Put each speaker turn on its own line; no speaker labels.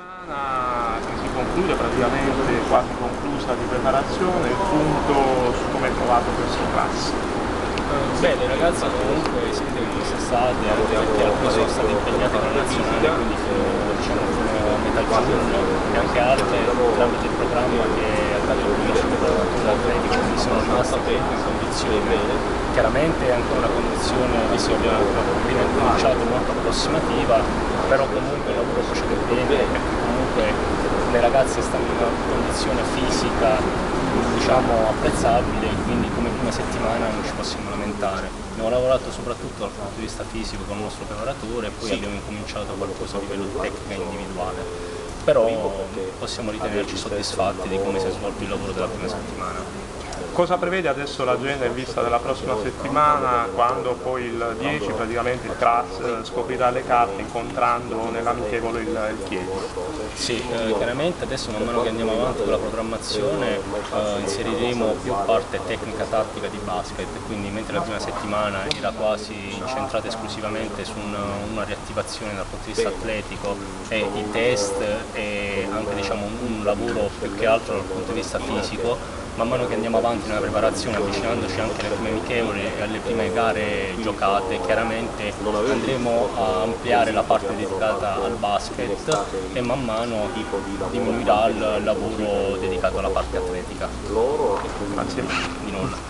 settimana che si conclude praticamente quasi conclusa di preparazione, il punto su come hai trovato questo class.
Beh, le ragazze comunque si vede che quest'estate, anche perché alcune sono state impegnate con la nazionale, quindi diciamo fino a metà giugno, e anche altre tramite il programma che ha dato il Ministero dell'Atletico, quindi sono rimaste in condizioni. Chiaramente è anche una condizione, visto che abbiamo appena cominciato, molto approssimativa, però comunque il lavoro procede bene perché comunque le ragazze stanno in una condizione fisica diciamo apprezzabile, quindi come prima settimana non ci possiamo lamentare. Abbiamo lavorato soprattutto dal punto di vista fisico con il nostro preparatore e poi abbiamo incominciato qualcosa a livello di tecnica individuale, però possiamo ritenerci soddisfatti di come si è svolto il lavoro della prima settimana.
Cosa prevede adesso la Gene in vista della prossima settimana, quando poi il 10 praticamente il class scoprirà le carte incontrando nell'amichevole il Chieti?
Sì, chiaramente adesso man mano che andiamo avanti con la programmazione inseriremo più parte tecnica tattica di basket, quindi mentre la prima settimana era quasi incentrata esclusivamente su una riattivazione dal punto di vista atletico e i test e anche diciamo, un lavoro più che altro dal punto di vista fisico, man mano che andiamo avanti nella preparazione, avvicinandoci anche alle prime amichevoli e alle prime gare giocate, chiaramente andremo a ampliare la parte dedicata al basket e man mano diminuirà il lavoro dedicato alla parte atletica.
Grazie.
Di nulla.